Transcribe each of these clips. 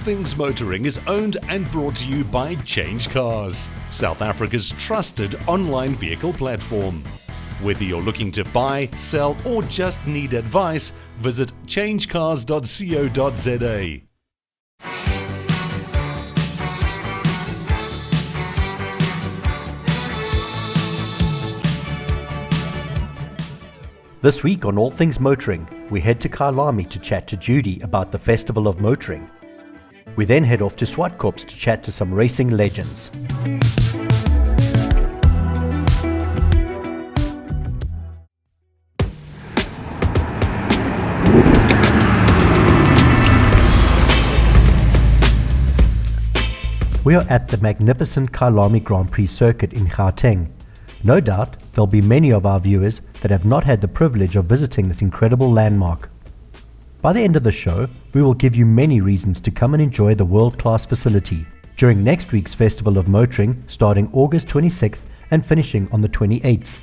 Things Motoring is owned and brought to you by CHANGECARS, South Africa's trusted online vehicle platform. Whether you're looking to buy, sell or just need advice, visit changecars.co.za. This week on All Things Motoring, we head to Kyalami to chat to Judy about the Festival of Motoring. We then head off to Swartkops to chat to some racing legends. We are at the magnificent Kyalami Grand Prix circuit in Gauteng. No doubt, there'll be many of our viewers that have not had the privilege of visiting this incredible landmark. By the end of the show, we will give you many reasons to come and enjoy the world-class facility during next week's Festival of Motoring, starting August 26th and finishing on the 28th.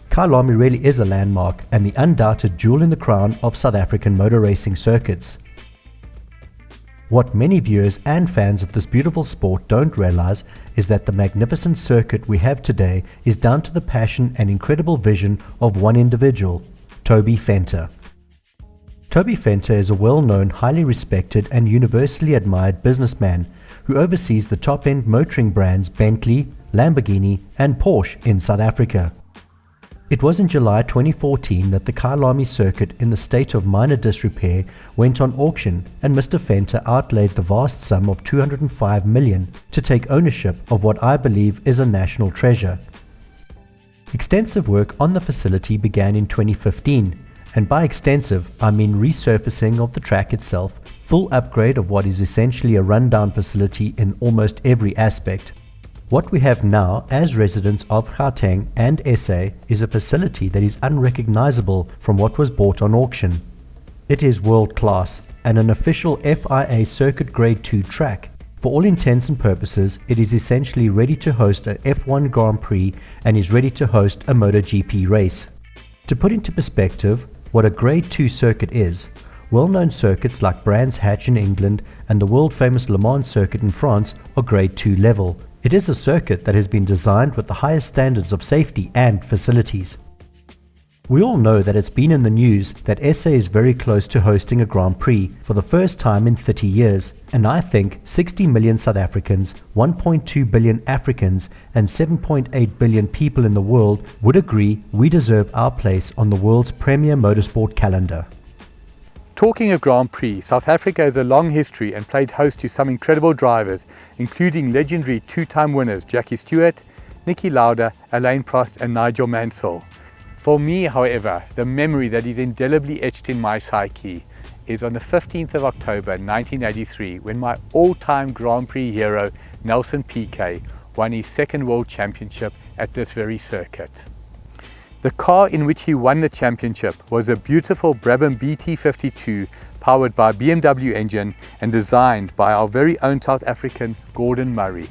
Kyalami really is a landmark and the undoubted jewel in the crown of South African motor racing circuits. What many viewers and fans of this beautiful sport don't realize is that the magnificent circuit we have today is down to the passion and incredible vision of one individual, Toby Venter. Toby Venter is a well-known, highly respected and universally admired businessman who oversees the top-end motoring brands Bentley, Lamborghini and Porsche in South Africa. It was in July 2014 that the Kyalami circuit in the state of minor disrepair went on auction and Mr. Venter outlaid the vast sum of 205 million to take ownership of what I believe is a national treasure. Extensive work on the facility began in 2015, and by extensive I mean resurfacing of the track itself, full upgrade of what is essentially a rundown facility in almost every aspect. What we have now as residents of Gauteng and SA is a facility that is unrecognizable from what was bought on auction. It is world class and an official FIA Circuit Grade 2 track. For all intents and purposes, it is essentially ready to host an F1 Grand Prix and is ready to host a MotoGP race. To put into perspective what a Grade 2 circuit is, well-known circuits like Brands Hatch in England and the world-famous Le Mans circuit in France are Grade 2 level. It is a circuit that has been designed with the highest standards of safety and facilities. We all know that it's been in the news that SA is very close to hosting a Grand Prix for the first time in 30 years, and I think 60 million South Africans, 1.2 billion Africans, and 7.8 billion people in the world would agree we deserve our place on the world's premier motorsport calendar. Talking of Grand Prix, South Africa has a long history and played host to some incredible drivers, including legendary two-time winners Jackie Stewart, Niki Lauda, Alain Prost and Nigel Mansell. For me, however, the memory that is indelibly etched in my psyche is on the 15th of October 1983 when my all-time Grand Prix hero Nelson Piquet won his second World Championship at this very circuit. The car in which he won the championship was a beautiful Brabham BT52 powered by a BMW engine and designed by our very own South African Gordon Murray.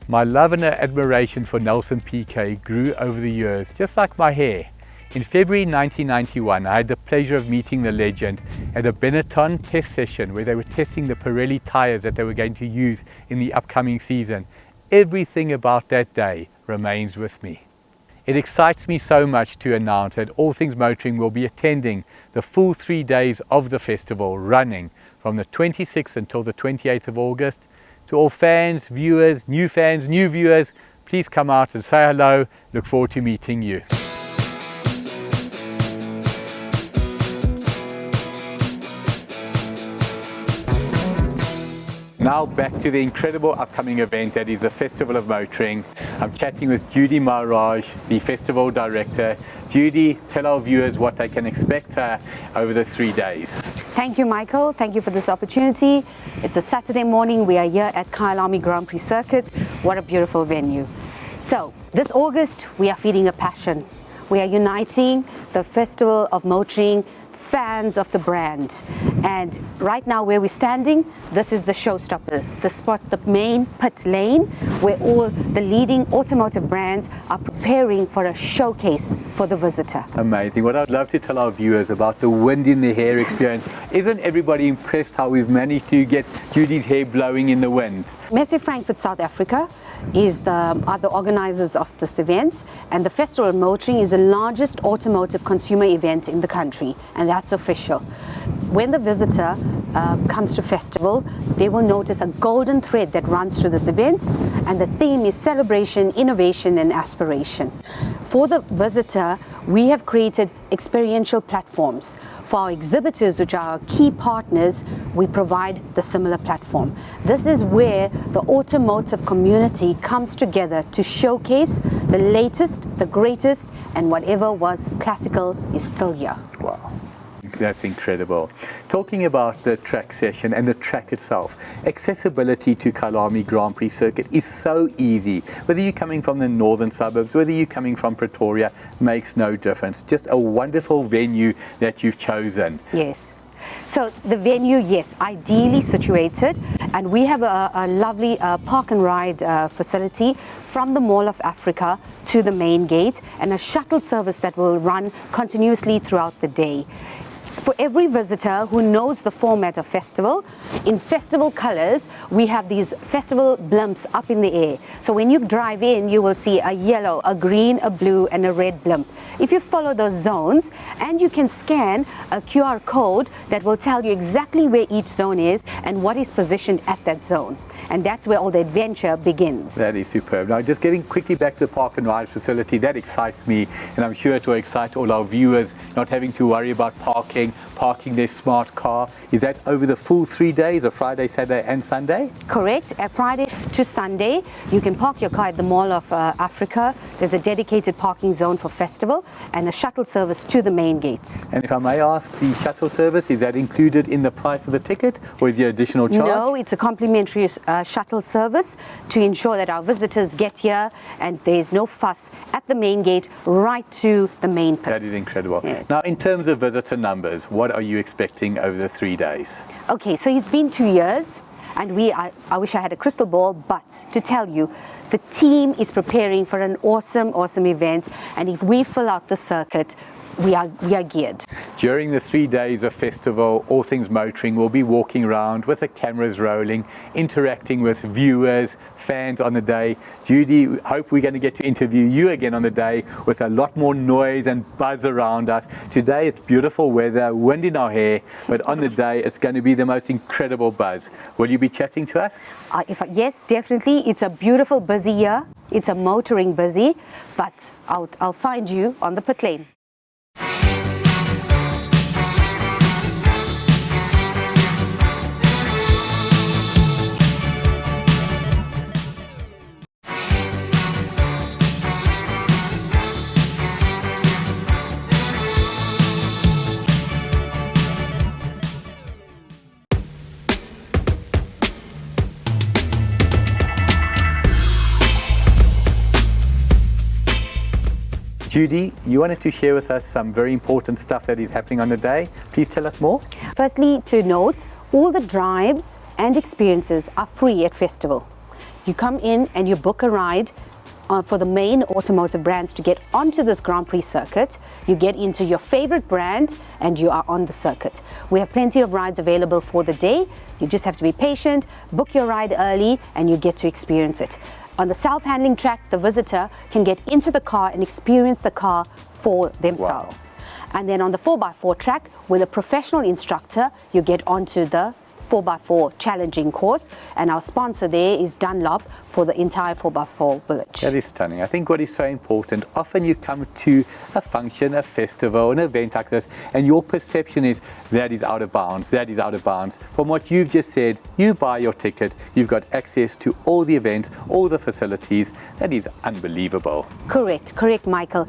My love and admiration for Nelson Piquet grew over the years, just like my hair. In February 1991, I had the pleasure of meeting the legend at a Benetton test session where they were testing the Pirelli tyres that they were going to use in the upcoming season. Everything about that day remains with me. It excites me so much to announce that All Things Motoring will be attending the full 3 days of the festival, running from the 26th until the 28th of August. To all fans, viewers, new viewers, please come out and say hello. Look forward to meeting you. Now back to the incredible upcoming event that is the Festival of Motoring. I'm chatting with Judy Maharaj, the festival director. Judy, tell our viewers what they can expect over the 3 days. Thank you, Michael. Thank you for this opportunity. It's a Saturday morning. We are here at Kyalami Grand Prix Circuit. What a beautiful venue. So this August, we are feeding a passion. We are uniting the Festival of Motoring fans of the brand, and right now where we're standing, this is the showstopper, the spot, the main pit lane where all the leading automotive brands are prepared preparing for a showcase for the visitor. Amazing. What I'd love to tell our viewers about the wind in the hair experience. Isn't everybody impressed how we've managed to get Judy's hair blowing in the wind? Messe Frankfurt, South Africa are the organizers of this event, and the Festival of Motoring is the largest automotive consumer event in the country, and that's official. When the visitor comes to festival, they will notice a golden thread that runs through this event, and the theme is celebration, innovation and aspiration. For the visitor, we have created experiential platforms. For our exhibitors, which are our key partners, we provide the similar platform. This is where the automotive community comes together to showcase the latest, the greatest, and whatever was classical is still here. Wow. That's incredible. Talking about the track session and the track itself, accessibility to Kyalami Grand Prix circuit is so easy. Whether you're coming from the northern suburbs, whether you're coming from Pretoria, makes no difference. Just a wonderful venue that you've chosen. Yes. So the venue, yes, ideally situated, and we have a lovely park and ride facility from the Mall of Africa to the main gate, and a shuttle service that will run continuously throughout the day. For every visitor who knows the format of festival, in festival colors, we have these festival blimps up in the air. So when you drive in, you will see a yellow, a green, a blue, and a red blimp. If you follow those zones, and you can scan a QR code that will tell you exactly where each zone is and what is positioned at that zone. And that's where all the adventure begins. That is superb. Now, just getting quickly back to the park and ride facility, that excites me, and I'm sure it will excite all our viewers, not having to worry about parking their smart car. Is that over the full 3 days, or Friday, Saturday and Sunday? Correct. Friday to Sunday, you can park your car at the Mall of Africa. There's a dedicated parking zone for festival and a shuttle service to the main gates. And if I may ask, the shuttle service, is that included in the price of the ticket, or is there additional charge? No, it's a complimentary shuttle service to ensure that our visitors get here and there's no fuss at the main gate right to the main pits. That is incredible. Yes. Now, in terms of visitor numbers, what are you expecting over the 3 days? Okay, so it's been 2 years, and I wish I had a crystal ball, but to tell you, the team is preparing for an awesome event, and if we fill out the circuit, we are geared. During the 3 days of festival, All Things Motoring will be walking around with the cameras rolling, interacting with viewers, fans on the day. Judy, hope we're going to get to interview you again on the day with a lot more noise and buzz around us. Today it's beautiful weather, wind in our hair, but on the day it's going to be the most incredible buzz. Will you be chatting to us? Yes, definitely. It's a beautiful busy year. It's a motoring busy, but I'll find you on the pit lane. Judy, you wanted to share with us some very important stuff that is happening on the day. Please tell us more. Firstly, to note, all the drives and experiences are free at festival. You come in and you book a ride for the main automotive brands to get onto this Grand Prix circuit. You get into your favorite brand and you are on the circuit. We have plenty of rides available for the day. You just have to be patient, book your ride early, and you get to experience it. On the self-handling track, the visitor can get into the car and experience the car for themselves. Wow. And then on the 4x4 track, with a professional instructor, you get onto the 4x4 challenging course, and our sponsor there is Dunlop for the entire 4x4 village. That is stunning. I think what is so important, often you come to a function, a festival, an event like this, and your perception is that is out of bounds, that is out of bounds. From what you've just said, you buy your ticket, you've got access to all the events, all the facilities. That is unbelievable. Correct, Michael.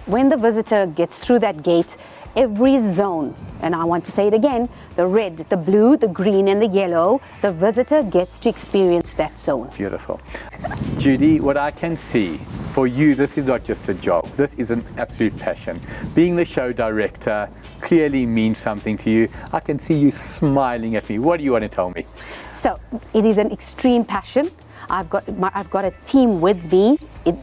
When the visitor gets through that gate, every zone, and I want to say it again, the red, the blue, the green and the yellow, the visitor gets to experience that zone. Beautiful. Judy, what I can see, for you, this is not just a job, this is an absolute passion. Being the show director clearly means something to you. I can see you smiling at me. What do you want to tell me? So, it is an extreme passion. I've got a team with me.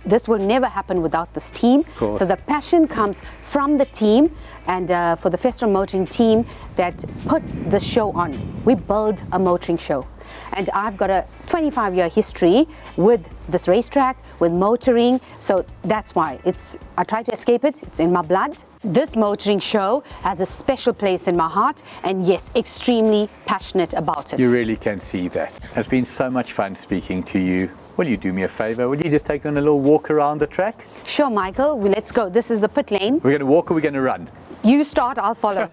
This will never happen without this team. So the passion comes from the team, and for the Festival Motoring team that puts the show on. We build a motoring show. And I've got a 25-year history with this racetrack, with motoring, so that's why I try to escape it. It's in my blood. This motoring show has a special place in my heart, and yes, extremely passionate about it. You really can see that. It's been so much fun speaking to you. Will you do me a favor? Will you just take me on a little walk around the track? Sure, Michael. Well, let's go. This is the pit lane. We're going to walk or we're going to run? You start, I'll follow.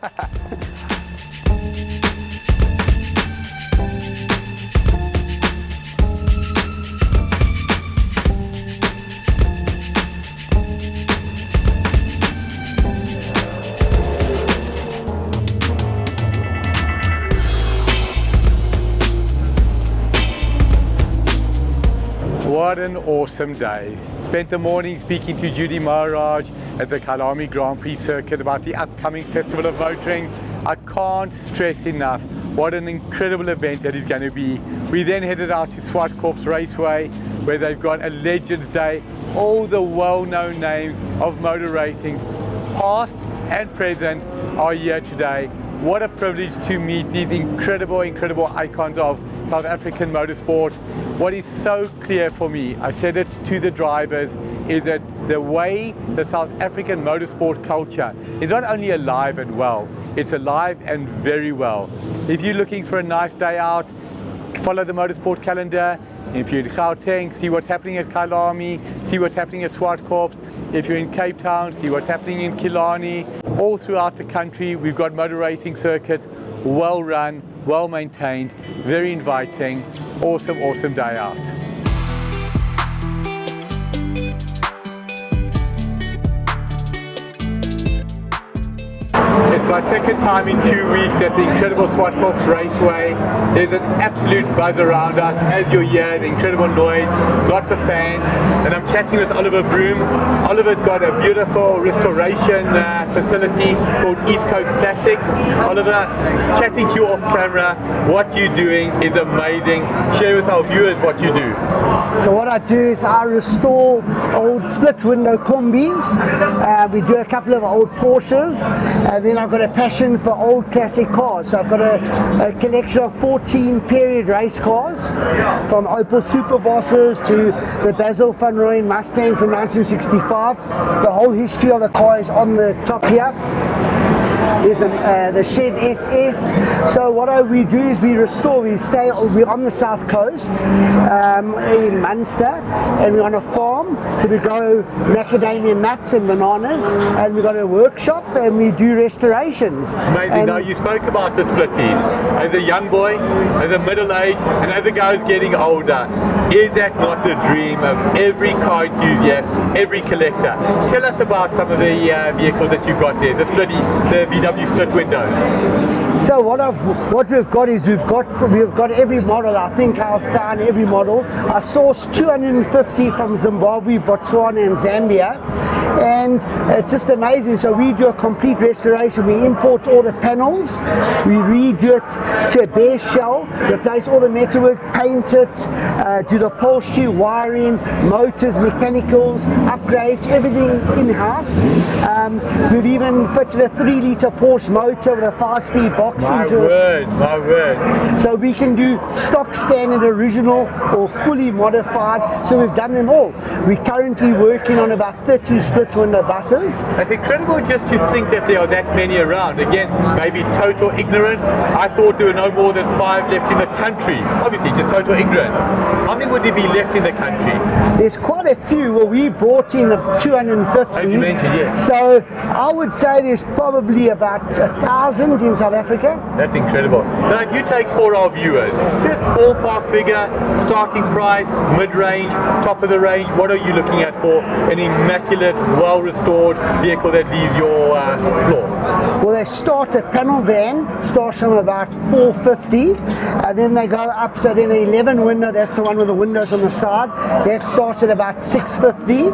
What an awesome day. Spent the morning speaking to Judy Maharaj at the Kyalami Grand Prix circuit about the upcoming Festival of Motoring. I can't stress enough what an incredible event that is going to be. We then headed out to Swartkops Raceway, where they've got a Legends Day. All the well-known names of motor racing, past and present, are here today. What a privilege to meet these incredible icons of South African motorsport. What is so clear for me, I said it to the drivers, is that the way the South African motorsport culture is not only alive and well, it's alive and very well. If you're looking for a nice day out, follow the motorsport calendar. If you're in Gauteng, see what's happening at Kyalami, see what's happening at Swartkops. If you're in Cape Town, see what's happening in Kyalami. All throughout the country, we've got motor racing circuits, well run, well maintained, very inviting, awesome day out. It's my second time in 2 weeks at the incredible Swartkops Raceway. There's an absolute buzz around us as you're here, the incredible noise, lots of fans, and I'm chatting with Oliver Broom. Oliver's got a beautiful restoration facility called East Coast Classics. Oliver, chatting to you off camera, what you're doing is amazing. Share with our viewers what you do. So what I do is I restore old split window combis. We do a couple of old Porsches, and then I've got a passion for old classic cars. So I've got a collection of 14 period race cars, from Opel Superbosses to the Basil van Rooyen Mustang from 1965. The whole history of the car is on the top here. There's the Shed SS. So what we do is we restore. We're on the south coast in Munster, and we're on a farm. So we grow macadamia nuts and bananas, and we've got a workshop, and we do restorations. Amazing. Now you spoke about the splitties. As a young boy, as a middle-aged, and as a guy who's getting older, is that not the dream of every car enthusiast, every collector? Tell us about some of the vehicles that you've got there, the VW split windows. So what we've got is we've got every model. I think I've found every model. I sourced 250 from Zimbabwe, Botswana and Zambia, and it's just amazing. So we do a complete restoration. We import all the panels, we redo it to a bare shell, replace all the metalwork, paint it, do the upholstery, wiring, motors, mechanicals, upgrades, everything in-house. We've even fitted a 3-litre Porsche motor with a 5-speed box into it. My word. So we can do stock, standard, original, or fully modified. So we've done them all. We're currently working on about 30 split window buses. It's incredible just to think that there are that many around. Again, maybe total ignorance. I thought there were no more than 5 left in the country. Obviously, just total ignorance. How many would there be left in the country? There's quite a few. Well, we brought in 250. As you mentioned, yes. So I would say there's probably about 1,000 in South Africa. That's incredible. So if you take for our viewers, just ballpark figure, starting price, mid-range, top of the range, what are you looking at for an immaculate well-restored vehicle that leaves your floor? Well, they start a panel van, starts from about 450, and then they go up, so then the 11 window, that's the one with the windows on the side, that starts at about 650,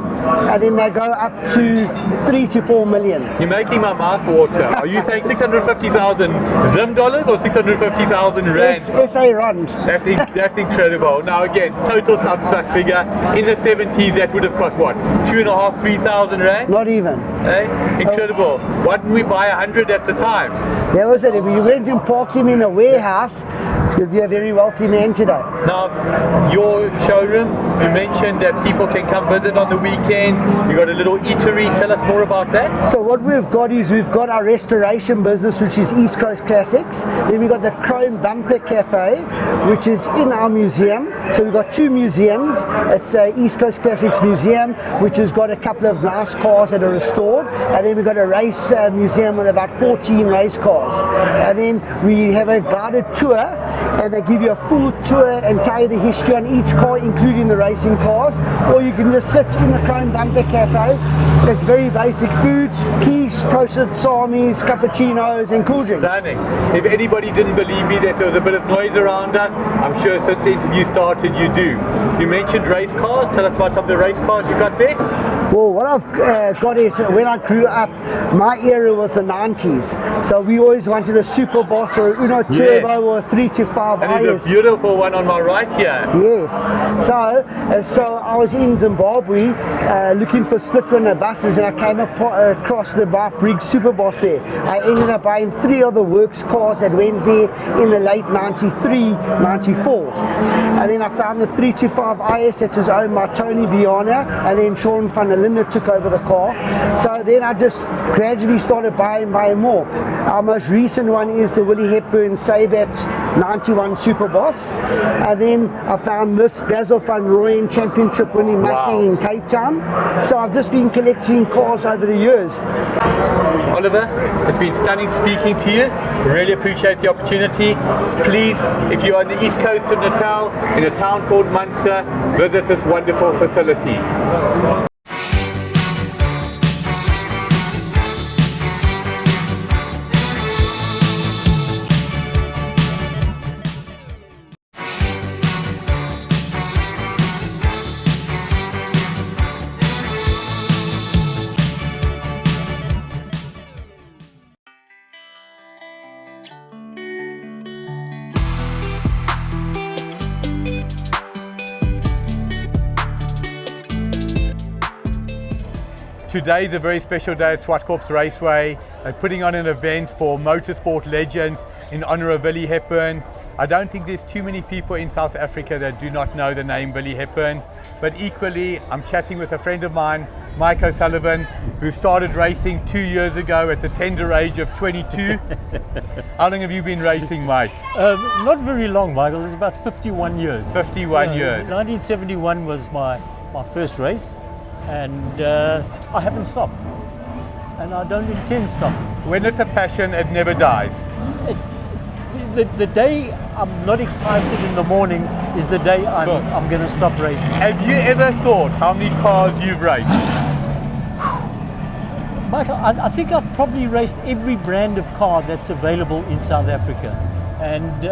and then they go up to 3 to 4 million. You're making my mouth water. Are you saying 650,000 Zim dollars or 650,000 rand? SA rand. That's incredible. Now again, total thumbsuck figure. In the 70s, that would have cost what? 2,500, 3,000 rand? Not even. Incredible. Why didn't we buy 100 at the time? That was it. If you went and parked him in a warehouse, you'd be a very wealthy man today. Now, your showroom, you mentioned that people can come visit on the weekends. You got a little eatery. Tell us more about that. So what we've got is we've got our restoration business, which is East Coast Classics. Then we've got the Chrome Bumper Cafe, which is in our museum. So we've got two museums. It's East Coast Classics Museum, which has got a couple of nice cars that are restored. And then we've got a race museum with about 14 race cars. And then we have a guided tour, and they give you a full tour and tell you the history on each car, including the racing cars. Or you can just sit in the Chrome Bumper Cafe. It's very basic food, quiche, toasted salamis, cappuccinos and cool drinks. Stunning. If anybody didn't believe me that there was a bit of noise around us, I'm sure since the interview started you do. You mentioned race cars. Tell us about some of the race cars you got there. Well, what I've got is, when I grew up, my era was the 90s. So we always wanted a Super Boss or a Uno Turbo or a 325 And there's a beautiful one on my right here. Yes. So I was in Zimbabwe looking for split window buses, and I came across the Briggs Super Boss there. I ended up buying 3 other works cars that went there in the late 93, 94. And then I found the 325 IS that was owned by Tony Viana, and then Sean van der Linde took over the car. So then I just gradually started buying more. Our most recent one is the Willie Hepburn Sabat 91 Super Boss. And then I found this Basil van Rooyen championship winning Mustang in Cape Town. So I've just been collecting cars over the years. Oliver, it's been stunning speaking to you. Really appreciate the opportunity. Please, if you're on the east coast of Natal, in a town called Munster, visit this wonderful facility. Today is a very special day at Swartkops Raceway. They're putting on an event for motorsport legends in honor of Willie Hepburn. I don't think there's too many people in South Africa that do not know the name Willie Hepburn, but equally I'm chatting with a friend of mine, Mike O'Sullivan, who started racing 2 years ago at the tender age of 22. How long have you been racing, Mike? Not very long, Michael. It's about 51 years. 51 years. 1971 was my first race, and I haven't stopped, and I don't intend stopping. When it's a passion, it never dies. The day I'm not excited in the morning is the day I'm going to stop racing. Have you ever thought how many cars you've raced? Michael, I think I've probably raced every brand of car that's available in South Africa, and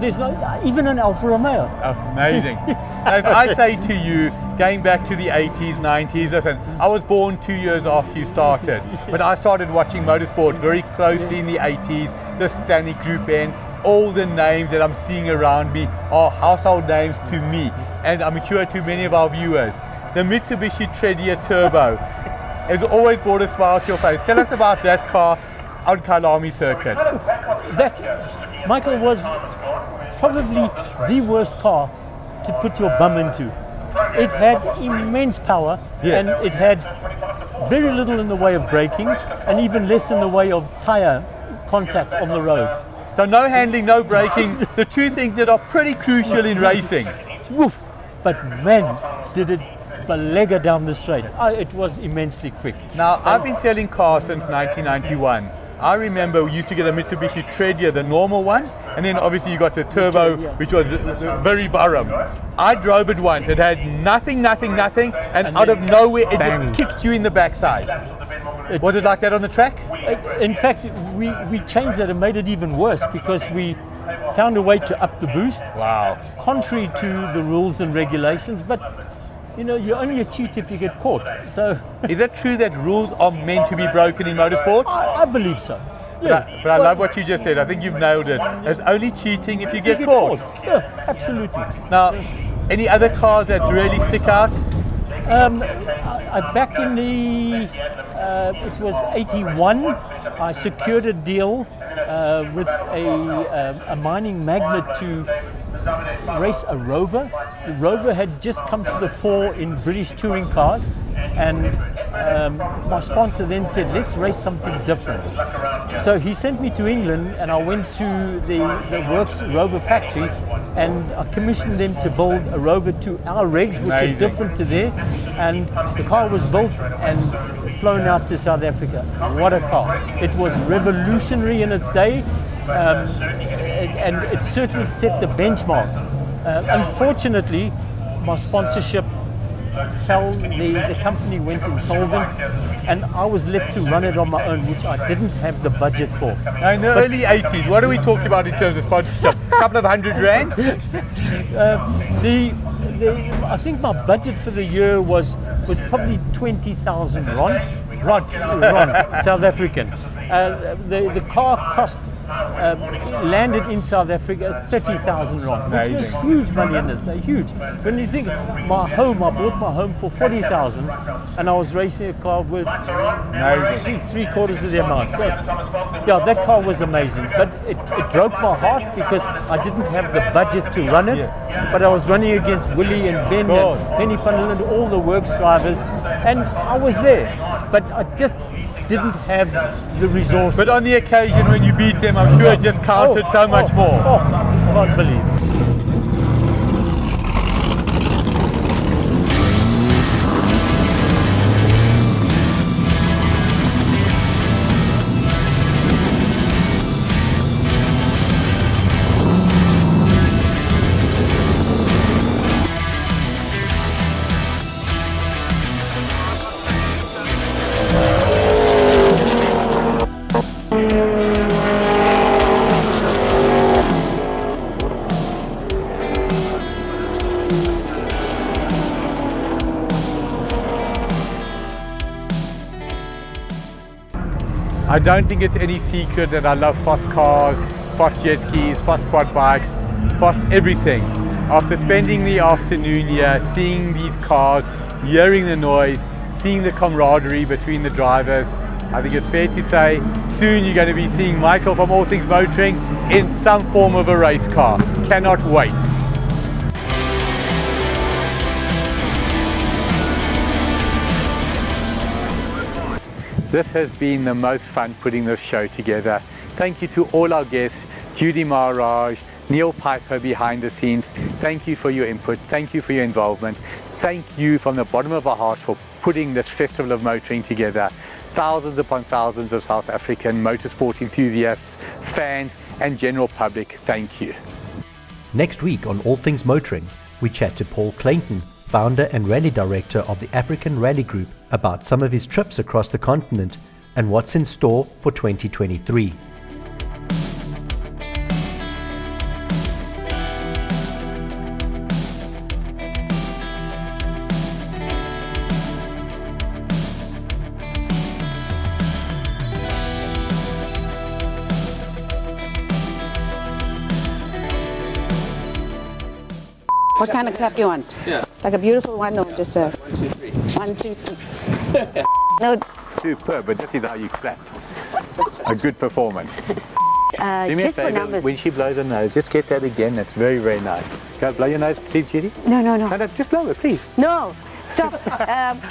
there's even an Alfa Romeo. Oh, amazing. Now, if I say to you, going back to the 80s, 90s, listen, I was born 2 years after you started, but I started watching motorsport very closely in the 80s, the Stanley Group N. All the names that I'm seeing around me are household names to me, and I'm sure to many of our viewers. The Mitsubishi Tredia Turbo has always brought a smile to your face. Tell us about that car on Kyalami circuit. That, Michael, was probably the worst car to put your bum into. It had immense power, and it had very little in the way of braking, and even less in the way of tire contact on the road. So no handling, no braking, the two things that are pretty crucial in racing. Woof! But man, did it belegger down the straight. It was immensely quick. Now, I've been selling cars since 1991. I remember we used to get a Mitsubishi Tredia, the normal one, and then obviously you got the turbo, which was very varam. I drove it once, it had nothing, and out of nowhere it just kicked you in the backside. Was it like that on the track? In fact, we changed that and made it even worse because we found a way to up the boost. Wow. Contrary to the rules and regulations, but you know, you're only a cheat if you get caught. So is it true that rules are meant to be broken in motorsport? I believe so. Yeah. But I love what you just said. I think you've nailed it. It's only cheating if you get caught. Yeah, absolutely. Now, any other cars that really stick out? Back in the, it was 81, I secured a deal with a mining magnate to race a Rover. The Rover had just come to the fore in British touring cars, and my sponsor then said, let's race something different. So he sent me to England, and I went to the Works Rover factory, and I commissioned them to build a Rover to our regs, which are different to there, and the car was built and flown out to South Africa. What a car. It was revolutionary in its day, and it certainly set the benchmark. Unfortunately, my sponsorship fell, the company went insolvent, and I was left to run it on my own, which I didn't have the budget for. Now in the early 80s, what are we talking about in terms of sponsorship? A couple of $100 I think my budget for the year was probably 20,000 rand, South African. The car cost, landed in South Africa, 30,000 rand, which was huge money in this day, huge. When you think my home, I bought my home for 40,000, and I was racing a car with three-quarters of the amount. So, yeah, that car was amazing, but it broke my heart because I didn't have the budget to run it, but I was running against Willie and Ben and Penny Funnel and all the Works drivers, and I was there, but I just didn't have the resources. But on the occasion when you beat them, I'm sure it just counted so much more. Oh, can't believe it. I don't think it's any secret that I love fast cars, fast jet skis, fast quad bikes, fast everything. After spending the afternoon here, seeing these cars, hearing the noise, seeing the camaraderie between the drivers, I think it's fair to say soon you're going to be seeing Michael from All Things Motoring in some form of a race car. Cannot wait. This has been the most fun putting this show together. Thank you to all our guests, Judy Maharaj, Neil Piper behind the scenes. Thank you for your input. Thank you for your involvement. Thank you from the bottom of our hearts for putting this Festival of Motoring together. Thousands upon thousands of South African motorsport enthusiasts, fans and general public, thank you. Next week on All Things Motoring, we chat to Paul Clayton, founder and rally director of the African Rally Group, about some of his trips across the continent and what's in store for 2023. What kind of clap do you want? Yeah. Like a beautiful one or just a 1, 2, 3. 1, 2, 3? No. Superb, but this is how you clap. A good performance. Do me a Just for favor, numbers. when she blows her nose, just get that again. That's very, very nice. Can I blow your nose, please, Judy? No. No, just blow it, please. No. Stop.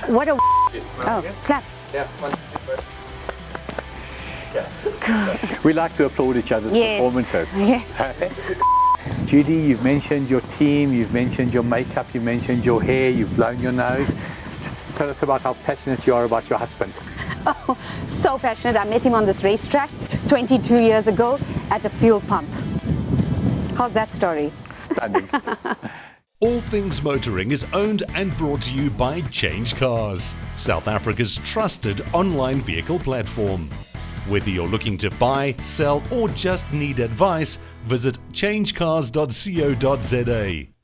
What a. Oh, clap. Yeah, 1, 2, 3. We like to applaud each other's performances. Yes. Judy, you've mentioned your team, you've mentioned your makeup, you've mentioned your hair, you've blown your nose. Tell us about how passionate you are about your husband. Oh, so passionate. I met him on this racetrack 22 years ago at a fuel pump. How's that story? Stunning. All Things Motoring is owned and brought to you by CHANGECARS, South Africa's trusted online vehicle platform. Whether you're looking to buy, sell, or just need advice, visit changecars.co.za.